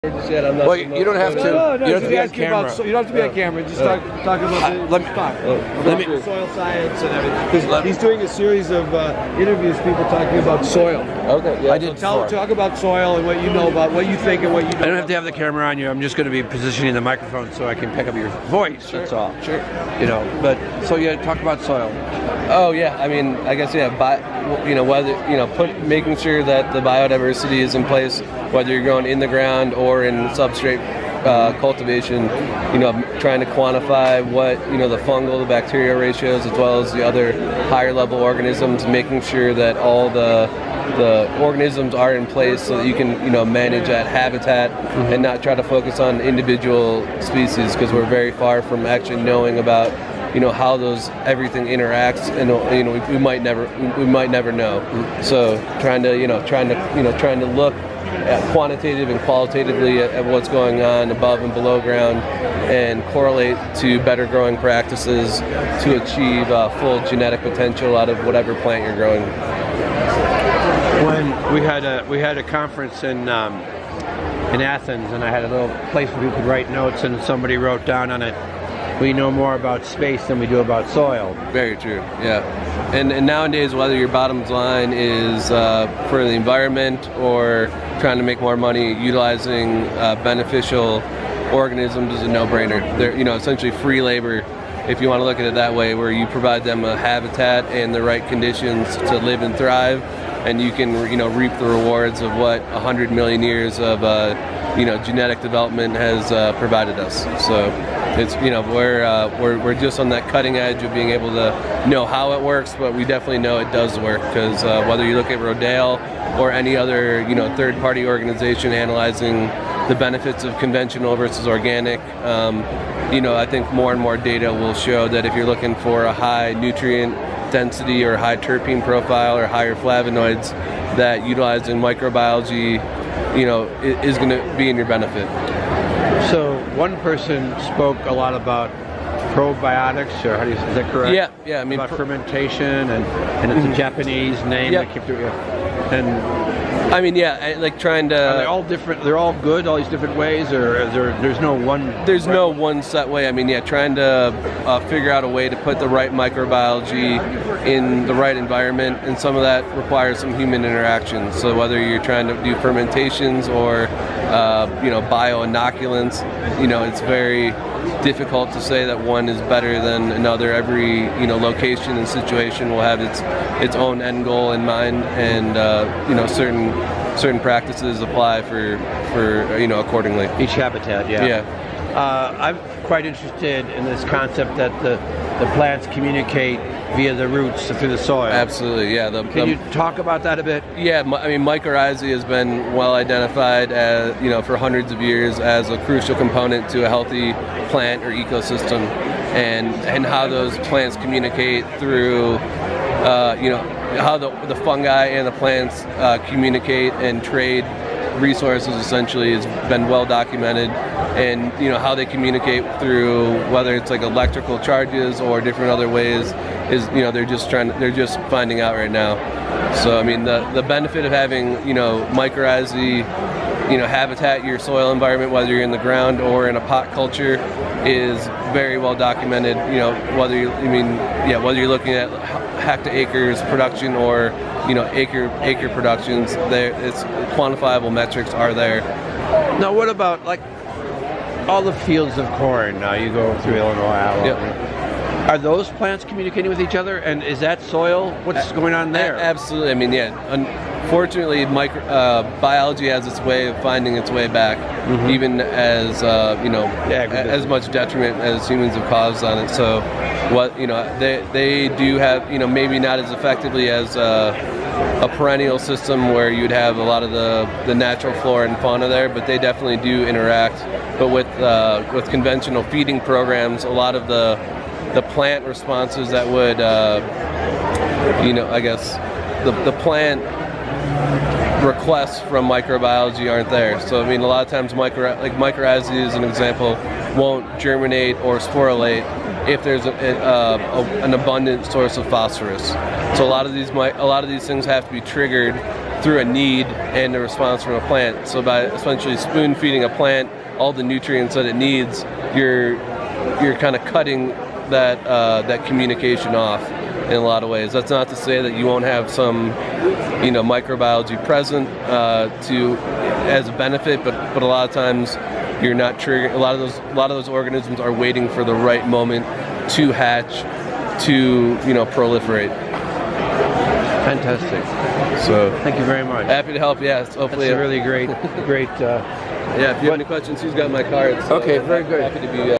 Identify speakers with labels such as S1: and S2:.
S1: Yet. I'm not
S2: well, you don't have to.
S1: No,
S2: you don't have to be on camera.
S1: You don't have to be on camera. Just talk about the soil science and everything. He's doing a series of interviews, people talking about soil.
S2: Okay, yeah.
S1: I did. Talk about soil and what you know about, what you think and what you know.
S3: I don't have to have the camera on you. I'm just going to be positioning the microphone so I can pick up your voice.
S1: Sure.
S3: That's all.
S1: Sure.
S3: You know, but so you talk about soil.
S2: Oh yeah, I mean, I guess making sure that the biodiversity is in place, whether you're growing in the ground or in substrate cultivation. Trying to quantify what the fungal, the bacterial ratios, as well as the other higher level organisms, making sure that all the organisms are in place so that you can manage that habitat and not try to focus on individual species, because we're very far from actually knowing about how everything interacts, and we might never know. So trying to look at quantitative and qualitatively at what's going on above and below ground, and correlate to better growing practices to achieve full genetic potential out of whatever plant you're growing.
S3: When we had a conference in Athens, and I had a little place where people could write notes, and somebody wrote down on it, "We know more about space than we do about soil."
S2: Very true, yeah. And nowadays, whether your bottom line is for the environment or trying to make more money utilizing beneficial organisms, is a no-brainer. They're essentially free labor, if you want to look at it that way, where you provide them a habitat and the right conditions to live and thrive, and you can reap the rewards of what 100 million years of genetic development has provided us. So it's we're just on that cutting edge of being able to know how it works, but we definitely know it does work, because whether you look at Rodale or any other third-party organization analyzing the benefits of conventional versus organic, I think more and more data will show that if you're looking for a high nutrient density or high terpene profile or higher flavonoids, that utilizing microbiology is going to be in your benefit.
S3: So one person spoke a lot about probiotics, or is that correct?
S2: Yeah. I mean,
S3: about fermentation, and it's a Japanese name.
S2: Yeah.
S3: And
S2: I mean, like trying to.
S3: Are they all different? They're all good, all these different ways, or there's no one?
S2: There's no one set way. I mean, trying to figure out a way to put the right microbiology in the right environment, and some of that requires some human interaction. So whether you're trying to do fermentations or bioinoculants, it's very difficult to say that one is better than another. Every location and situation will have its own end goal in mind, and certain practices apply for accordingly.
S3: Each habitat, yeah. I'm quite interested in this concept that the plants communicate via the roots through the soil.
S2: Absolutely, yeah.
S3: Can you talk about that a bit?
S2: Yeah, I mean, mycorrhizae has been well identified as, for hundreds of years as a crucial component to a healthy plant or ecosystem, and how those plants communicate through, how the fungi and the plants communicate and trade resources, essentially, has been well documented. And how they communicate through, whether it's like electrical charges or different other ways, is they're just finding out right now. So I mean, the benefit of having mycorrhizae habitat your soil environment, whether you're in the ground or in a pot culture, is very well documented. Whether you're looking at hecto-acres production or acre productions, it's quantifiable metrics are there.
S3: Now, what about like all the fields of corn? Now you go through Illinois, Iowa.
S2: Yep.
S3: Are those plants communicating with each other? And is that soil? What's going on there?
S2: Absolutely. I mean, unfortunately, biology has its way of finding its way back, even as as much detriment as humans have caused on it. So, they do have maybe not as effectively as a perennial system where you'd have a lot of the natural flora and fauna there, but they definitely do interact. But with conventional feeding programs, a lot of the plant responses that would, I guess, the plant requests from microbiology aren't there. So I mean, a lot of times mycorrhizae, as an example, won't germinate or sporulate if there's an abundant source of phosphorus. So a lot of these things have to be triggered through a need and a response from a plant. So by essentially spoon feeding a plant all the nutrients that it needs, you're kind of cutting that communication off in a lot of ways. That's not to say that you won't have some, microbiology present as a benefit, but a lot of times you're not triggering. A lot of those organisms are waiting for the right moment to hatch, to proliferate.
S3: Fantastic.
S2: So
S3: thank you very much.
S2: Happy to help. Yes, hopefully.
S3: That's a really great.
S2: Yeah. If you have any questions, who's got my cards? So
S3: okay, very good.
S2: Happy to be.